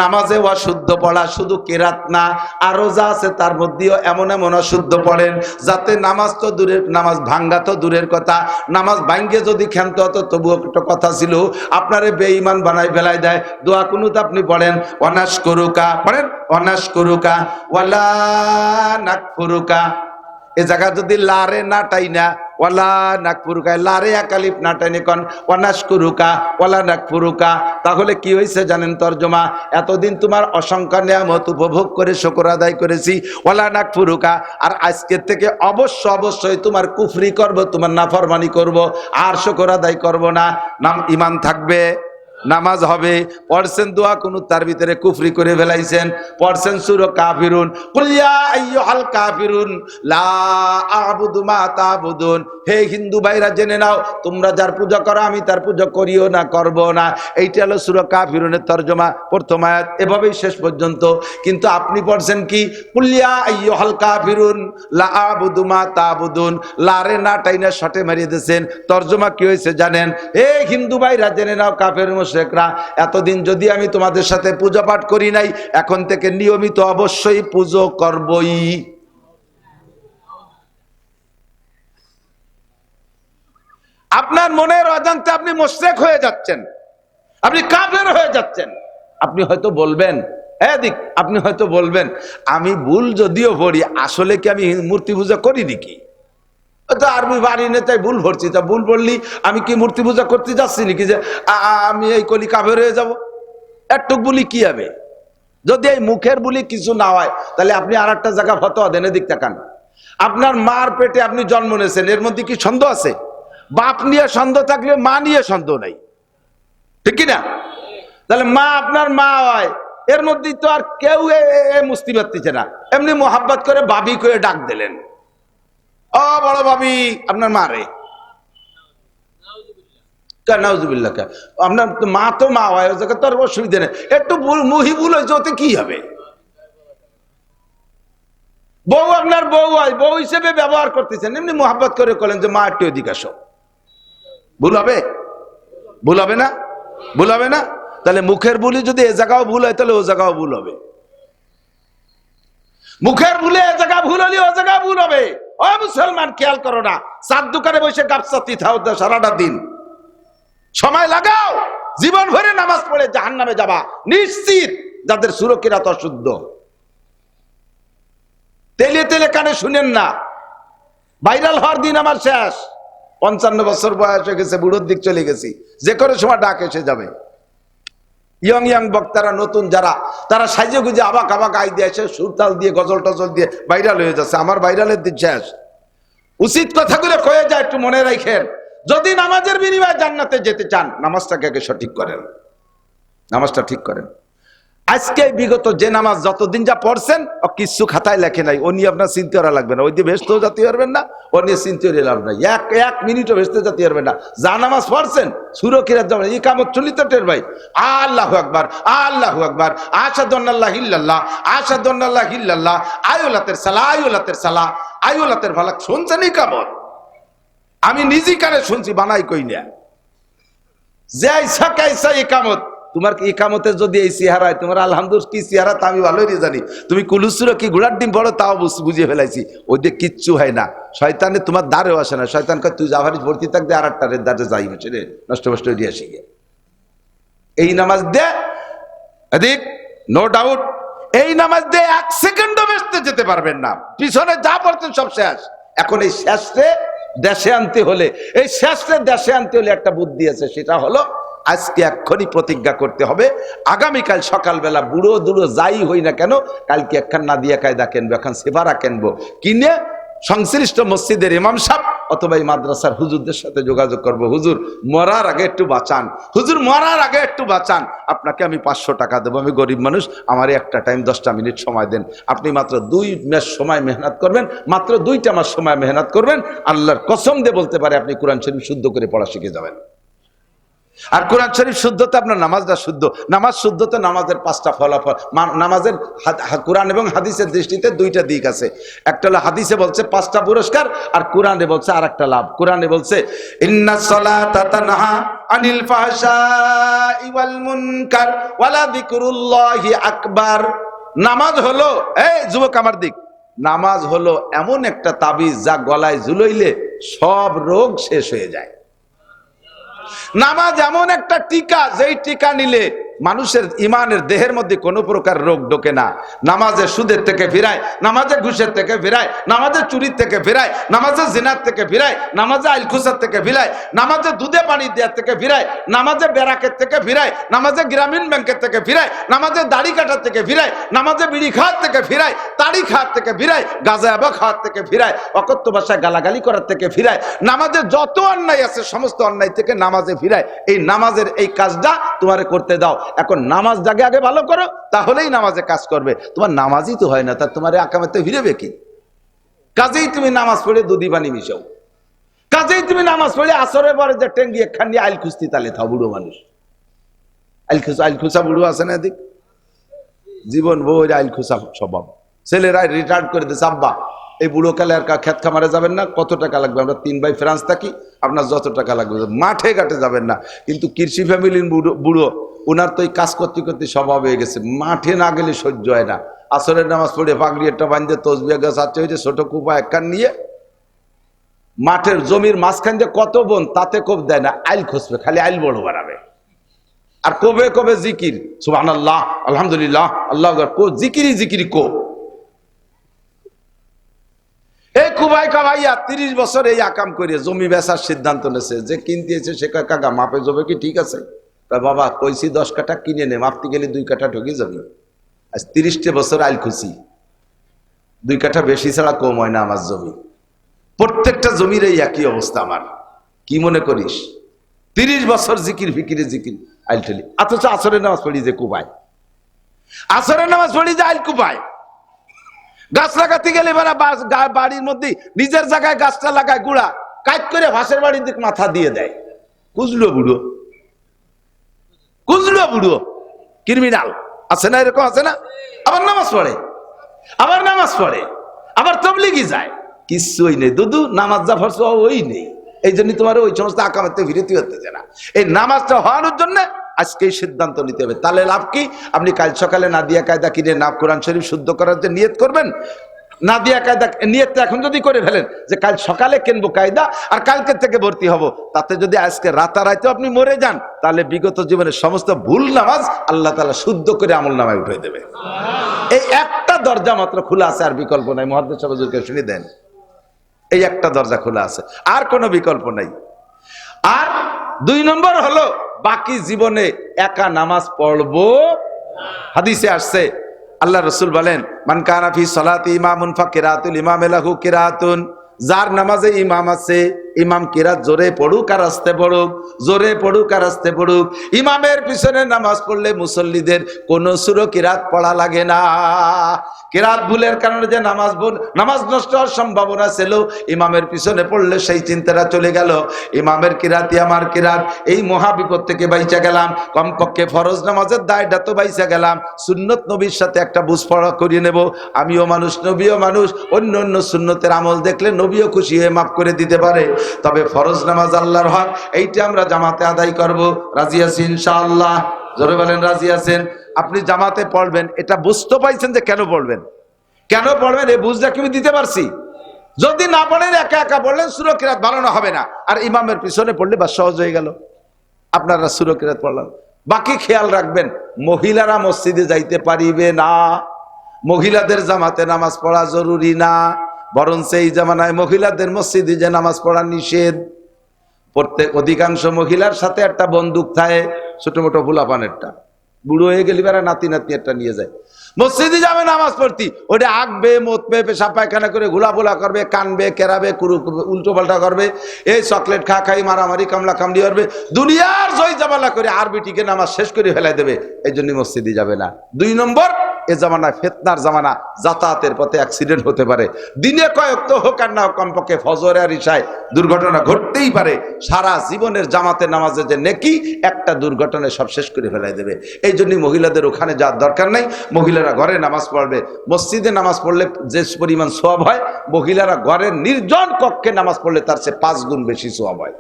নামাজে অশুদ্ধ পড়া, শুধু কেরাত না, আরো যা আছে তার মধ্যেও এমন অশুদ্ধ পড়েন যাতে নামাজ তো দূরের, নামাজ ভাঙ্গা তো দূরের কথা, নামাজ ভাঙ্গে যদি ক্ষান্ত হতো তবুও একটা কথা ছিল, আপনারে বেঈমান বানাই ফেলাই দেয়। দোয়া কুনুত আপনি পড়েন, অনাশ করুকা, পড়েন অনাশ করুকা ওয়ালা নাকফুরুকা, এ জায়গা যদি লারে না টাইনা ওয়ালা নাকফুরুকা, লারে একালিফ না টাইনে কন ওয়ানাশকুরুকা ওয়ালা নাকফুরুকা, তাহলে কি হয়েছে জানেন তর্জমা? এতদিন তোমার অসংখ্য নিয়ামত উপভোগ করে শুকর আদায় করেছি, ওয়ালা নাকফুরুকা, আর আজকের থেকে অবশ্যই তোমার কুফরি করব, তোমার নাফরমানি করব, আর শুকর আদায় করব না। নাম ঈমান থাকবে, নামাজ হবে, পড়ছেন দোয়া কোন তার ভিতরে কুফরি করে ফেলাইছেন, পড়ছেন সূরা কাফিরুন, কুল ইয়া আইয়ুহাল কাফিরুন লা আ'বুদু মা তা'বুদুন, হে হিন্দু ভাইরা জেনে নাও তোমরা যার পূজা করো আমি তার পূজা করিও না, করব না। এইটা হলো সূরা কাফিরুনের তরজমা, প্রথম আয়াত, এভাবেই শেষ পর্যন্ত। কিন্তু আপনি পড়ছেন কি কুল ইয়া আইয়ুহাল কাফিরুন লা আ'বুদু মা তা'বুদুন, লারে না টাইনা শটে মারিয়ে দিয়েছেন। তরজমা কি হয়েছে জানেন? হে হিন্দু ভাইরা জেনে নাও কাফের মুশরিকরা, এতদিন যদি আমি তোমাদের সাথে পূজা পাঠ করি নাই, এখন থেকে নিয়মিত অবশ্যই পুজো করবই। আপনার মনের অজান্তে আপনি মুশরিক হয়ে যাচ্ছেন, আপনি কাফের হয়ে যাচ্ছেন। আপনি হয়তো বলবেন, এদিক আপনি হয়তো বলবেন আমি ভুল যদিও পড়ি, আসলে কি আমি মূর্তি পূজা করি নাকি? তো আরবি বাড়ি নেই তাই ভুল ভরছি, তা ভুল বললি আমি কি মূর্তি পূজা করতে যাচ্ছি নাকি যে আমি এই কলি কাফের হয়ে যাব? একটু বলি কি হবে? যদি এই মুখের বলি কিছু না হয়, তাহলে আপনি আর একটা জায়গা ফতোয়া দেন, এদিক তাকান। আপনার মার পেটে আপনি জন্ম নিয়েছেন, এর মধ্যে কি সন্দেহ আছে? বাপ নিয়ে সন্দেহ থাকলে মা নিয়ে সন্দেহ নাই, ঠিক কিনা? তাহলে মা আপনার মা হয়, এর মধ্যে তো আর কেউ মুস্তি পারতেছে না, এমনি মোহাব্বত করে বাবি করে ডাক দিলেন, ও বড় ভাবি আপনার মা রে, নাউজুবিল্লাহ, আপনার মা তো মা হয়, ওই জায়গায় তো আর অসুবিধা নেই, একটু মুহিবুল হয়েছে, ওতে কি হবে? বউ আপনার বউ হয়, বউ হিসেবে ব্যবহার করতেছেন, এমনি মোহাব্বত করে বলেন যে মা একটু এদিকে আসো, ভুল হবে? ভুল হবে না? ভুল হবে না? তাহলে মুখের ভুলে যদি এ জায়গাও ভুল হয়, তাহলে ও জায়গাও ভুল হবে। মুখের ভুলে এ জায়গা ভুল হলে ও জায়গা ভুল হবে। ও মুসলমান, খেয়াল করো না, চার দোকানে বসে গাপসাতি থাও সারাটা দিন, সময় লাগাও, জীবন ভরে নামাজ পড়ে জাহান্নামে যাবা নিশ্চিত, যাদের সুরকিরাত অশুদ্ধ। তেলে তেলে কানে শুনেন না, ভাইরাল হওয়ার দিন আমার শেষ, 55 বছর বয়স হয়ে গেছে, বুড়োর দিক চলে গেছি, যে কোনো সময় ডাক এসে যাবে। ইয়ং বক্তারা নতুন যারা, তারা সাইজে গুজে আবাক আই দিয়ে এসে সুরতাল দিয়ে গজল টজল দিয়ে ভাইরাল হয়ে যাচ্ছে, আমার ভাইরালের দিন শেষ। উচিত কথাগুলো কয়ে যায়, একটু মনে রাখেন, যদি নামাজের বিনিময়ে জান্নাতে যেতে চান, নামাজটাকে আগে সঠিক করেন, নামাজটা ঠিক করেন। আজকে বিগত যে নামাজ যতদিন যা পড়ছেন, ও কিছু খাতায় লেখে নাই, ও নিয়ে আপনার চিন্তা করা লাগবে না, ওই দিয়ে ব্যস্ত যেতে পারবেন না, ও নিয়ে চিন্তা করে লাভ নাই, এক মিনিটও ব্যস্ত যেতে পারবেন না। যা নামাজ পড়ছেন সুরক্ষিত যাবেন, এই কামত চলিত টের ভাই, আল্লাহু আকবার, আল্লাহু আকবার, আশহাদু আল্লা ইল্লাল্লাহ, আশহাদু আল্লা ইল্লাল্লাহ, আয়ুলাতের সালাহ, আয়ুলাতের সালাহ, আয়ুলাতের ফালাক, শুনছেন এই কামত? আমি নিজে কানে শুনছি, বানাই কই না, যে আইসা কাইসা এই কামত। তোমার ইকামতে যদি এই চেহারা হয়, তোমার আলহামদুলিল্লাহ কি চেহারা তা আমি ভালোই জানি, তুমি কুলুসুর কি ঘোড়ার ডিম পড়ো তাও বুঝিয়ে ফেলাইছি, ওই দিয়ে কিচ্ছু হয় না, শয়তানে তোমার দ্বারেও আসে না, শয়তান কয় তুই জাভারি ভর্তি থাকতে আর একটা দ্বারে যাই হচ্ছে রে, নষ্ট নষ্ট দিয়ে আসি গে। এই নামাজ দে এদিক, নো ডাউট, এই নামাজ দিয়ে 1 সেকেন্ডও বেসতে যেতে পারবেন না, পিছনে যা পড়তেন সব শেষ। এখন এই শেষে দেশে আনতে হলে, এই শেষে দেশে আনতে হলে একটা বুদ্ধি আছে, সেটা হলো আজকে এক্ষুনি প্রতিজ্ঞা করতে হবে, আগামীকাল সকালবেলা বুড়ো দুড়ো যাই হই না কেন, কালকে একখান নাদিয়া কায়দা কিনবো, এখন সেবারা কিনবো, কিনে সংশ্লিষ্ট মসজিদের ইমাম সাহেব অথবা এই মাদ্রাসার হুজুরদের সাথে যোগাযোগ করব, হুজুর মরার আগে একটু বাঁচান, হুজুর মরার আগে একটু বাঁচান, আপনাকে আমি 500 টাকা দেবো, আমি গরিব মানুষ, আমার একটা টাইম 10টা মিনিট সময় দেন, আপনি মাত্র 2 মাস সময় মেহনত করবেন, মাত্র 2টা মাস সময় মেহনত করবেন, আল্লাহর কসম দিয়ে বলতে পারে আপনি কোরআন শরীফ শুদ্ধ করে পড়া শিখে যাবেন। আর কোরআন শরীফ শুদ্ধতে আপনার নামাজটা শুদ্ধ, নামাজ শুদ্ধতে নামাজের 5টা ফলাফল, নামাজের কোরআন এবং হাদিসের দৃষ্টিতে 2টা দিক আছে, একটা হলো হাদিসে বলছে 5টা পুরস্কার, আর কোরআনে বলছে আরেকটা লাভ। কোরআনে বলছে ইন্নাস সালাতা তানহা আনিল ফাহশাই ওয়াল মুনকার ওয়ালা যিকরুল্লাহি আকবার। নামাজ হলো, এই যুবক আমার দিক, নামাজ হলো এমন একটা তাবিজ যা গলায় ঝুলাইলে সব রোগ শেষ হয়ে যায়। নামাজ এমন একটা টিকা, যেই টিকা নিলে মানুষের ইমানের দেহের মধ্যে কোনো প্রকার রোগ ঢোকে না। নামাজে সুদের থেকে ফিরায়, নামাজে ঘুষের থেকে ফিরায়, নামাজে চুরির থেকে ফিরায়, নামাজে জিনার থেকে ফিরায়, নামাজে আইলখুসার থেকে ফিরায়, নামাজে দুধে পানি দেওয়ার থেকে ফিরায়, নামাজে বেরাকের থেকে ফিরায়, নামাজে গ্রামীণ ব্যাংকের থেকে ফিরায়, নামাজে দাড়ি কাটার থেকে ফিরায়, নামাজে বিড়ি খাওয়ার থেকে ফিরায়, তাড়ি খাওয়ার থেকে ফিরায়, গাঁজা আবা খাওয়ার থেকে ফিরায়, অকথ্য ভাষায় গালাগালি করার থেকে ফিরায়, নামাজে যত অন্যায় আছে সমস্ত অন্যায় থেকে নামাজে ফিরায়। এই নামাজের এই কাজটা তোমারে করতে দাও। এখন নামাজ জাগে আগে ভালো করো, তাহলেই নামাজে কাজ করবে। তোমার নামাজই তো হয় না, তা তোমার আকামেতে ফিরেবে কি? কাজেই তুমি নামাজ পড়ে দুধি পানি মিশাও, কাজেই তুমি নামাজ পড়ে আসরের পরে যে টেঙ্গি একখানি আইল খুস্তি তালে থাও। বুড়ো মানুষ আইল খুসা বুড়ো আছে না, দিক জীবন বই আইল খুসা স্বভাব। ছেলেরা রিটায়ার্ড করে দিচ্ছে, আব্বা এই বুড়ো কালে আর ক্ষেত খামারে যাবেন না, কত টাকা লাগবে? আমরা 3 ভাই ফ্রান্স থাকি, আপনার যত টাকা লাগবে। মাঠে ঘাটে যাবেন না। কিন্তু কৃষি ফ্যামিলির বুড়ো ওনার তো এই কাজ করতে করতে স্বভাব হয়ে গেছে, মাঠে না গেলে সহ্য হয় না। আসরের নামাজ পড়ে পাগড়ি একটা বাঁধতে তসবিয়া গাছ আছে, হয়েছে ছোট কুপা একখান নিয়ে মাঠের জমির মাঝখান দিয়ে কত বোন, তাতে কোপ দেয় না, আইল খুঁজবে, খালি আইল বড় বাড়াবে। আর কবে কবে জিকির, সুবহানাল্লাহ, আলহামদুলিল্লাহ, আল্লাহ জিকিরি জিকিরি কো। এই কুবাই কাবাইয়া 30 বছর এই আকাম করে জমি বেচার সিদ্ধান্ত নেছে। যে কিনতে এসে সে কাকা মাপে যাবে কি ঠিক আছে? বাবা কইছি 10 কাঠা কিনে নে, মাপতে গেলে 2 কাঠা ঢুকে যাবে। আজ 30টে বছর আইল খুশি, 2 কাঠা বেশি ছাড়া কম হয় না আমার জমি। প্রত্যেকটা জমির এই একই অবস্থা আমার। কি মনে করিস 30 বছর জিকির ফিকিরে জিকির আইল ঠেলি, অথচ আসরের নামাজ পড়ি যে কুবাই, আসরের নামাজ পড়ি যে আইল কুবাই। গাছ লাগাতে গেলে বাড়ির মধ্যে নিজের জায়গায় গাছটা লাগায়, গুড়া কাজ করে ভাসের বাড়ির দিকে মাথা দিয়ে দেয়। কুজলো বুড়ো, কুজলো বুড়ো ক্রিমিনাল আছে না, এরকম আছে না? আবার নামাজ পড়ে, আবার নামাজ পড়ে, আবার তবলিগি যায়, কিছুই নেই। দুদু নামাজ যা ফরজ ওই নেই। এই জন্য তোমার ওই সমস্ত আকামাতে বিরতি হতেছে না। এই নামাজটা হওয়ানোর জন্য আজকেই সিদ্ধান্ত নিতে হবে। তাহলে লাভ কি? আপনি কাল সকালে নাদিয়া কায়দা কিনে না কোরআন শরীফ শুদ্ধ করার যে নিয়ত করবেন, নাদিয়া কায়দা নিয়তটা এখন যদি করে ফেলেন যে কাল সকালে কিনবো কায়দা আর কালকে থেকে ভর্তি হব, তাতে যদি আজকে রাতারাইতেও আপনি মরে যান, তাহলে বিগত জীবনের সমস্ত ভুল নামাজ আল্লাহ তাআলা শুদ্ধ করে আমল নামায় উঠিয়ে দেবে। এই একটা দরজা মাত্র খোলা আছে, আর বিকল্প নাই। মুহাদ্দিস সাহেব হুজুরকে শুনে দেন, এই একটা দরজা খোলা আছে, আর কোনো বিকল্প নাই। আর 2 নম্বর হলো বাকি জীবনে একা নামাজ পড়বো। হাদিসে আসছে, আল্লাহ রসুল বলেন, মান কানা ফি সালাতি ইমামুন ফাকিরাতুল ইমাম লাহু কিরাতুন, যার নামাজে ইমাম আছে, ইমাম কিরাত জোরে পড়ুক আর আস্তে পড়ুক, জোরে পড়ুক আর আস্তে পড়ুক। ইমামের পিছনে নামাজ পড়লে মুসল্লিদের কোনো সূরা কিরাত পড়া লাগে না। কিরাত ভুলের কারণে যে নামাজ নষ্ট হওয়ার সম্ভাবনা ছিল, ইমামের পিছনে পড়লে সেই চিন্তাটা চলে গেল। ইমামের কিরাতই আমার কিরাত, এই মহা বিপদ থেকে বাইচা গেলাম। কমপক্ষে ফরজ নামাজের দায়টা তো বাইচা গেলাম। সুন্নত নবীর সাথে একটা বুঝ পড়া করিয়ে নেব। আমিও মানুষ, নবীও মানুষ, অন্য অন্য সুন্নতের আমল দেখলে নবীও খুশি হয়ে মাফ করে দিতে পারে। তবে ফরজ নামাজ আল্লাহর হক, এইটা আমরা জামাতে আদায় করব। রাজি আছেন ইনশাআল্লাহ? জোরে বলেন রাজি আছেন? আপনি জামাতে পড়বেন, এটা বুঝতে পাইছেন যে কেন পড়বেন, কেন পড়বেন, এই বুঝটা কি দিতে পারছি? যদি না পড়েন, একা একা পড়লেন, সূরা কিরাত ভালো না হবে না। আর ইমামের পিছনে পড়লে বা সহজ হয়ে গেল, আপনারা সূরা কিরাত পড়লেন। বাকি খেয়াল রাখবেন, মহিলারা মসজিদে যাইতে পারিবে না। মহিলাদের জামাতে নামাজ পড়া জরুরি না, বরং সেই জামানায় মহিলাদের মসজিদে যে নামাজ পড়া নিষেধ। প্রত্যেক অধিকাংশ মহিলার সাথে একটা বন্দুক থাকে, ছোট মোটো ফুলাপানেরটা, বুড়ো হয়ে গেলি বেড়া নাতি নাতি একটা নিয়ে যায়, মসজিদে যাবে নামাজ পড়তি, ওটা আঁকবে, মতবে, পেশাব পায়খানা করে ঘোলাফোলা করবে, কানবে, কেরাবে, উল্টো পাল্টা করবে, এই চকলেট খা খাই, মারামারি, কামলা কামড়ি করবে, দুনিয়ার জয় জামালা করে আর বিটিকে নামাজ শেষ করে ফেলাই দেবে। এই জন্য মসজিদে যাবে না। 2 নম্বর, এ জামানায় ফিতনার জামানা, যাতায়াতের পথে অ্যাক্সিডেন্ট হতে পারে। দিনে কয়েক তো হোক আর না হোক, কমপক্ষে ফজর আর ইশায় দুর্ঘটনা ঘটতেই পারে। সারা জীবনের জামাতের নামাজে যে নেকি, একটা দুর্ঘটনায় সব শেষ করে ফেলাই দেবে। এই জন্যই মহিলাদের ওখানে যাওয়ার দরকার নাই। মহিলারা ঘরে নামাজ পড়বে। মসজিদে নামাজ পড়লে যে পরিমাণ সওয়াব হয়, মহিলারা ঘরের নির্জন কক্ষে নামাজ পড়লে তার চেয়ে 5 গুণ বেশি সওয়াব হয়।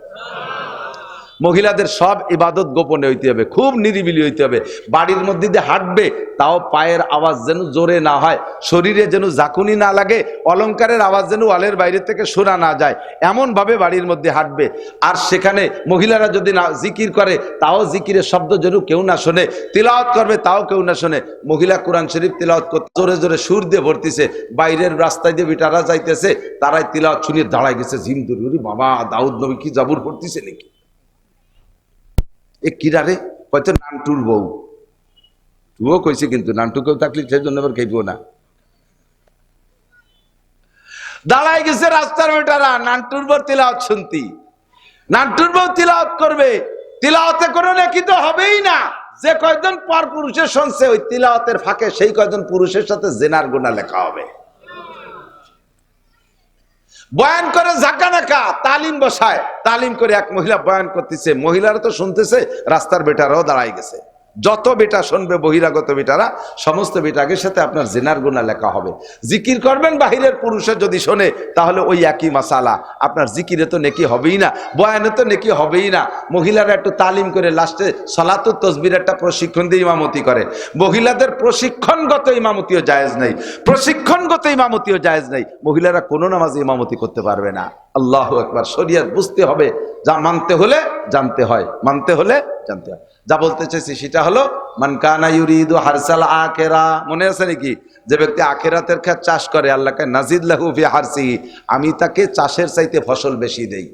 মহিলাদের সব ইবাদত গোপনে হইতে হবে, খুব নিরিবিলি হইতে হবে। বাড়ির মধ্যে দিয়ে হাঁটবে তাও পায়ের আওয়াজ যেন জোরে না হয়, শরীরে যেন জাকুনি না লাগে, অলংকারের আওয়াজ যেন ওয়ালের বাইরে থেকে শোনা না যায়, এমন ভাবে বাড়ির মধ্যে হাঁটবে। আর সেখানে মহিলারা যদি না জিকির করে তাও জিকিরের শব্দ যেন কেউ না শোনে, তিলাওয়াত করবে তাও কেউ না শোনে। মহিলা কোরআন শরীফ তিলাওয়াত করতে জোরে জোরে সুর দিয়ে ভরতিছে, বাইরের রাস্তায় দিয়ে বিটারা যাইতেছে, তারাই তিলাওয়াত শুনিয়ে দাঁড়ায় গেছে ঝিম ধরে, বাবা দাউদ নবী কি জাবুর পড়তিছে নাকি? এ কিরা রে? হয়তো নান্টুর বউ, তুও কইছে কিন্তু নান্টু কেউ থাকলে সেই জন্য আবার খাইবো না। দাঁড়ায় গেছে রাস্তার বেটারা নান্টুর বউ তিলাওয়াত শুনতি, নান্টুর বউ তিলাওয়াত করবে, তিলাওয়াতে কোনো নাকি তো হবেই না। যে কয়জন পর পুরুষের শুনছে ওই তিলাওয়াতের ফাঁকে সেই কয়জন পুরুষের সাথে জেনার গুনাহ লেখা হবে। বয়ান করে ঝাঁকানাকা, তালিম বসায়, তালিম করে এক মহিলা বয়ান করতেছে, মহিলারা তো শুনতেছে, রাস্তার বেটারাও দাঁড়ায় গেছে। যত বেটা শুনবে বহিরাগত বেটারা, সমস্ত বেটাকের সাথে আপনার জিনার গুনাহ লেখা হবে। জিকির করবেন বাহিরের পুরুষে যদি শোনে তাহলে ওই একই মাসালা, আপনার জিকিরে তো নেকি হবেই না, বয়ানে তো নেকি হবেই না। মহিলারা একটু তালিম করে লাস্টে সলাতুত তসবির একটা প্রশিক্ষণ দিয়ে ইমামতি করে। মহিলাদের প্রশিক্ষণগত ইমামতিও জায়েজ নেই, প্রশিক্ষণগত ইমামতিও জায়েজ নেই। মহিলারা কোনো নামাজে ইমামতি করতে পারবে না। আল্লাহু আকবার। শরীয়ত বুঝতে হবে, যা মানতে হলে জানতে হয়, মানতে হলে জানতে হয়। যা বলতে চাইছি সেটা হলো মান কানা ইউরিদু হারসাল আখিরা, মনে আছে নাকি? যে ব্যক্তি আখিরাতের ক্ষেত চাষ করে, আল্লাহকে নাজিদ লাহু ফি হারসিহি, আমি তাকে চাষের চাইতে ফসল বেশি দেই।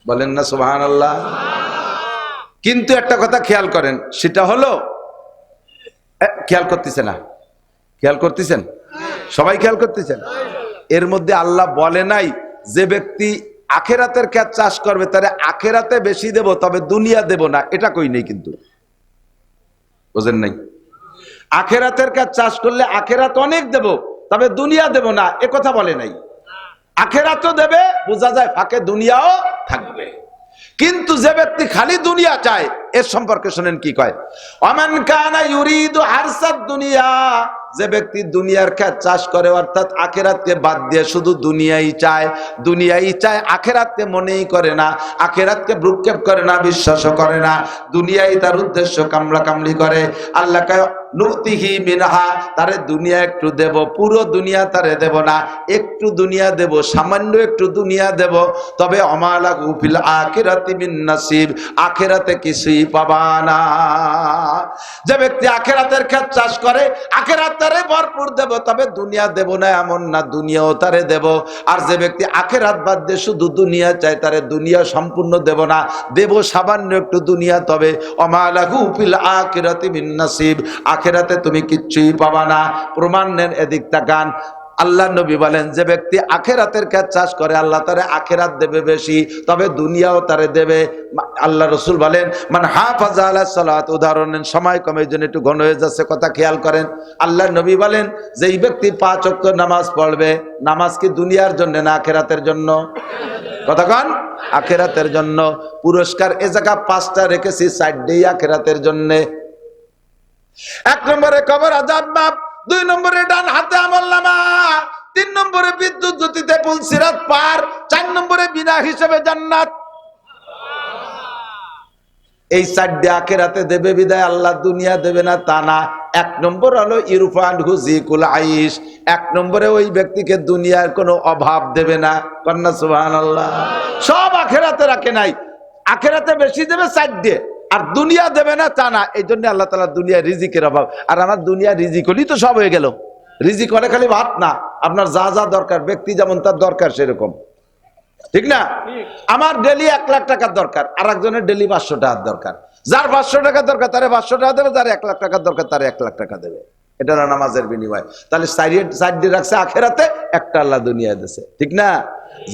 বলেন না সুবহানাল্লাহ। কিন্তু একটা কথা খেয়াল করেন, সেটা হলো খেয়াল করতেছে না, খেয়াল করতেছেন? সবাই খেয়াল করতেছেন? এর মধ্যে আল্লাহ বলে নাই যে ব্যক্তি আখেরাতের ক্ষেত চাষ করবে তারে আখেরাতে বেশি দেব তবে দুনিয়া দেব না, এটা কই নেই। কিন্তু বুঝেন নাই? আখেরাতের ক্ষেত চাষ করলে আখেরাত অনেক দেব তবে দুনিয়া দেব না, এ কথা বলে নাই। আখেরাতও দেবে, বোঝা যায় ফাঁকে দুনিয়াও থাকবে। কিন্তু যে ব্যক্তি খালি দুনিয়া চায়, এর সম্পর্কে শুনেন কি কয়, ওমান কানা ইউরিদু হারসাদ দুনিয়া, যে ব্যক্তি দুনিয়ার ক্ষেত চাষ করে অর্থাৎ আখেরাতকে বাদ দিয়ে শুধু দুনিয়াই চায়, দুনিয়াই চায়, আখেরাতকে মনেই করে না, আখেরাতকে ভ্রুক্ষেপ করে না, বিশ্বাসও করে না, দুনিয়াই তার উদ্দেশ্য, কামলা কামলি করে। আল্লাহকে নুতিহি মিনহা, তারে দুনিয়া একটু দেব, পুরো দুনিয়া তারে দেব না, একটু দুনিয়া দেব, সামান্য একটু দুনিয়া দেব, তবে আমালাহু ফিল আখিরাতি মিন নাসিব, আখিরাতে কিছুই পাবা না। যে ব্যক্তি আখিরাতের ক্ষেত চাষ করে আখিরাত তারে ভরপুর দেব তবে দুনিয়া দেব না এমন না, দুনিয়াও তারে দেব। আর যে ব্যক্তি আখিরাত বাদ দিয়ে শুধু দুনিয়া চায় তারে দুনিয়া সম্পূর্ণ দেব না, দেব সামান্য একটু দুনিয়া, তবে আমালাহু ফিল আখিরাতি মিন নাসিব, আখিরাতে তুমি কিচ্ছুই পাবা না। প্রমাণ নেন, এদিক তাকান। আল্লাহ নবী বলেন যে ব্যক্তি আখেরাতের কাজ চাষ করে আল্লাহ তারে আখেরাত দেবে বেশি, তবে দুনিয়াও তারে দেবে। আল্লাহ রসুল বলেন মান হাফাজা আলা সালাত, উদাহরণ নেন, সময় কমের জন্য একটু ঘন হয়ে যাচ্ছে, কথা খেয়াল করেন। আল্লাহ নবী বলেন যে এই ব্যক্তি 5 ওয়াক্ত নামাজ পড়বে, নামাজ কি দুনিয়ার জন্য না আখেরাতের জন্য? কথা কন, আখেরাতের জন্য। পুরস্কার এ জায়গা 5টা রেখেছি, 4টাই আখেরাতের জন্য। 1 নম্বরে কবর আযাব মাপ, 2 নম্বরে ডান হাতে আমলনামা, 3 নম্বরে বিদ্যুৎ গতিতে পুল সিরাত পার, 4 নম্বরে বিনা হিসেবে জান্নাত। এই 4টা আখিরাতে দেবে বিদায় আল্লাহ দুনিয়া দেবে না তা না। 1 নম্বর হলো ইরফান হুজিকুল আইশ, 1 নম্বরে ওই ব্যক্তিকে দুনিয়ার কোনো অভাব দেবে না। কন্যা সুবহানাল্লাহ। সব আখিরাতে রাখে নাই, আখিরাতে বেশি দেবে 4টে, আর দুনিয়া দেবে না তা না। এই জন্য আল্লাহ তাআলা দুনিয়া রিজিকের অভাব, আর আমার দুনিয়া রিজিক হলেই তো সব হয়ে গেল। রিজিক মানে খালি ভাত না, আপনার যা যা দরকার, ব্যক্তি যেমন তার দরকার সেরকম, ঠিক না? আমার ডেলি 1 লাখ টাকার দরকার, আর একজনের ডেলি 500 টাকার দরকার। যার 500 টাকার দরকার তারে 500 টাকা দেবে, যার 1 লাখ টাকার দরকার তারে 1 লাখ টাকা দেবে। এটা না নামাজের বিনিময়। তাহলে 4 রাখছে আখেরাতে, একটা আল্লাহ দুনিয়ায় দিয়েছে, ঠিক না?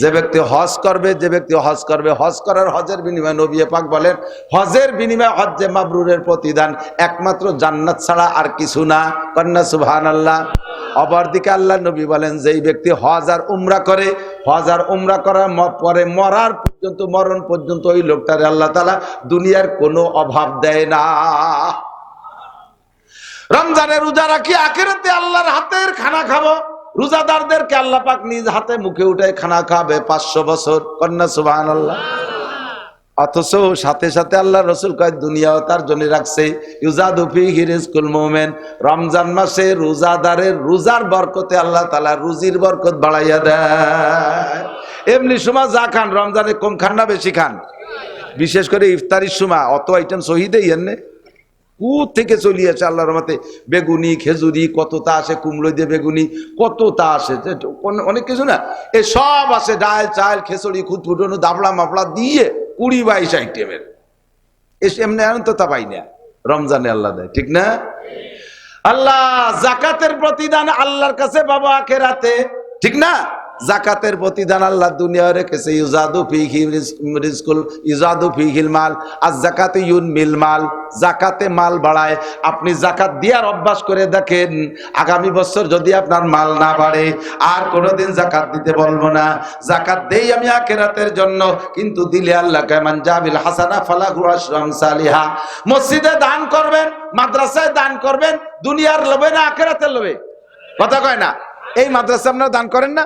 যে ব্যক্তি হজ করবে, যে ব্যক্তি হজ করবে, হজ করার হজের বিনিময় নবী পাক বলেন হজের বিনিময় হজ্জে মাবরুরের প্রতিদান একমাত্র জান্নাত ছাড়া আর কিছু না। কন্যা সুবহানাল্লাহ। অপরদিকে আল্লাহ নবী বলেন যেই ব্যক্তি হজ আর উমরা করে, হজ আর উমরা করার পরে মরার পর্যন্ত, মরণ পর্যন্ত ওই লোকটারে আল্লাহ তাআলা দুনিয়ার কোনো অভাব দেয় না। রমজানের রোজা রাখি আখিরাতে আল্লাহর হাতের খানা খাবো, রোজাদারদেরকে আল্লাহ পাক নিজ হাতে মুখে উঠায় খানা খাবে 500 বছর। কন্যা সুবহানাল্লাহ। অথচ সাথে সাথে আল্লাহ রসুল কয় দুনিয়াও তার জন্য রাখছে ইউজাদু ফিহি রিজকুল মুমিন। রমজান মাসে রোজাদারের রোজার বরকতে আল্লাহ তাআলা রুজির বরকত বাড়াইয়া দেয়। এমনি সময় যা খান রমজানে কম খান না বেশি খান? বিশেষ করে ইফতারির সময় অত আইটেম শহীদেই এনে থেকে চলিয়েছে আল্লাহর রহমতে। বেগুনি খেজুরি কতটা আসে, কুমড়ো দিয়ে বেগুনি কতটা আসে, অনেক কিছু না, এ সব আসে, ডাল চাল খেচড়ি খুঁতফুটনো দাবড়া মাপড়া দিয়ে 20-22 আইটেমের। এসে এমনি আনন্দ তা পাই না, রমজানে আল্লাহ দেয়, ঠিক না? আল্লাহ জাকাতের প্রতিদান আল্লাহর কাছে বাবা আখিরাতে, ঠিক না? জাকাতের প্রতিদান আল্লাহ দুনিয়া রেখেছে ইউজাদু ফিহি রিজকুল ইউজাদু ফিহিল মাল আর যাকাতে ইউনমিল মাল। জাকাতে মাল বাড়ায়। আপনি জাকাত দেওয়ার অভ্যাস করে দেখেন, আগামী বছর যদি আপনার মাল না বাড়ে আর কোনোদিন জাকাত দিতে বলবো না। জাকাত দেই আমি আখিরাতের জন্য, কিন্তু দিলে আল্লাহ কামান জাবিল হাসানা ফালাহু আশরু আমসালিহা। মসজিদে দান করবেন, মাদ্রাসায় দান করবেন, দুনিয়ার লোভে না আখিরাতের লোভে? কথা কয় না? এই মাদ্রাসা আপনারা দান করেন না?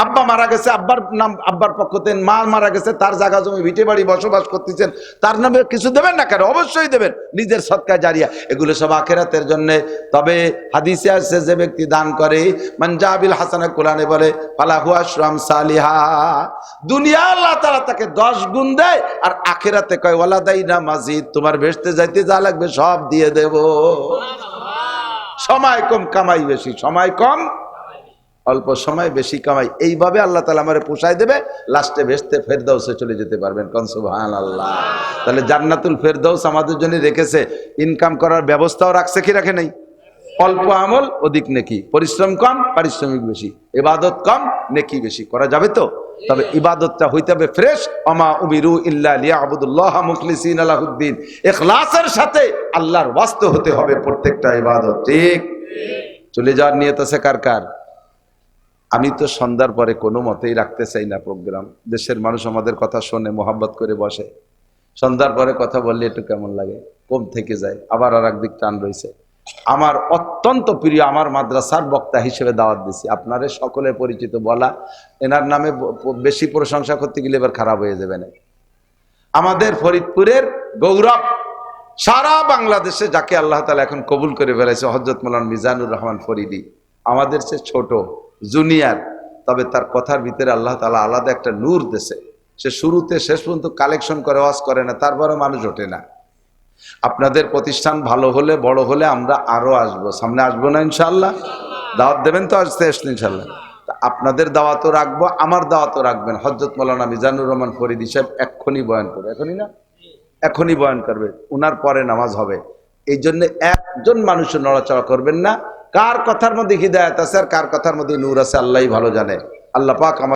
আব্বা মারা গেছে, আব্বার নাম আব্বার পক্ষতে, মা মারা গেছে, তার জায়গা জমি ভিটে বাড়ি বসবাস করতেছেন, তার নামে কিছু দেবেন না কেন? অবশ্যই দেবেন, নিজের সদকা জারিয়া, এগুলো সব আখিরাতের জন্য। তবে হাদিসে আছে যে ব্যক্তি দান করে মান জাবিল হাসানা, কোরআনে বলে ফালাহু আশরু আমসালিহা, দুনিয়া আল্লাহ তাআলা তাকে 10 গুণ দেয়, আর আখিরাতে কয় ওয়ালাদাইনা মাজিদ, তোমার ভেস্তে যাইতে যা লাগবে সব দিয়ে দেব। সময় কম কামাই বেশি, সময় কম অল্প সময় বেশি কামাই, এইভাবে আল্লাহ তাআলা আমারে পোষায় দেবে, লাস্টে ভেস্তে ফেরদাউসে চলে যেতে পারবেন। কোন সুবহানাল্লাহ। তাহলে জান্নাতুল ফেরদাউস আমাদের জন্য রেখেছে, ইনকাম করার ব্যবস্থাও রাখছে কি রাখে নাই? অল্প আমল অধিক নেকি, পরিশ্রম কম পারিশ্রমিক বেশি, ইবাদত কম নেকি বেশি, করা যাবে তো? তবে ইবাদতটা হইতে হবে ফ্রেশ। আমা উমিরু ইল্লা লিয়াবুদুল্লাহ মুখলিসিনা লাহুদ্দিন, ইখলাসের সাথে আল্লাহর ওয়াস্তে হতে হবে প্রত্যেকটা ইবাদত, ঠিক? চলে যাওয়ার নিয়ত আছে কার কার? আমি তো সন্ধ্যার পরে কোনো মতেই রাখতে চাই না প্রোগ্রাম। দেশের মানুষ আমাদের কথা শোনে, মোহাব্বত করে বসে, সন্ধ্যার পরে কথা বললে একটু কেমন লাগে, কম থেকে যায়। আবার আর একদিক টান রয়েছে। আমার অত্যন্ত প্রিয়, আমার মাদ্রাসার বক্তা হিসেবে দাওয়াত দিছি, আপনারে সকলে পরিচিত, বলা এনার নামে বেশি প্রশংসা করতে গেলে এবার খারাপ হয়ে যাবে না। আমাদের ফরিদপুরের গৌরব, সারা বাংলাদেশে যাকে আল্লাহ তাআলা এখন কবুল করে ফেলেছে, হযরত মাওলানা মিজানুর রহমান ফরিদি, আমাদের সে ছোট জুনিয়র, তবে তার কথার ভিতরে আল্লাহ তাআলা আলাদা একটা নূর দেশে। সে শুরুতে শেষ পর্যন্ত কালেকশন করে ওয়াজ করে না, তারপরে মানুষ ওঠে না। আপনাদের প্রতিষ্ঠান ভালো হলে, বড় হলে আমরা আরো আসবো, সামনে আসবো না ইনশাআল্লাহ? দাওয়াত দেবেন তো? আসতে আসলে ইনশাআল্লাহ আপনাদের দাওয়াতও রাখবো, আমার দাওয়াতও রাখবেন। হযরত মাওলানা মিজানুর রহমান ফরিদি সাহেব এক্ষুনি বয়ান করবে, এখনই না, এখনই বয়ান করবে, উনার পরে নামাজ হবে। এই জন্য একজন মানুষের নড়াচড়া করবেন না। কার কথার মধ্যে হিদায়াত আছে আর কার কথার মধ্যে নূর আছে আল্লাহই ভালো জানে। আল্লাহ পাক আমার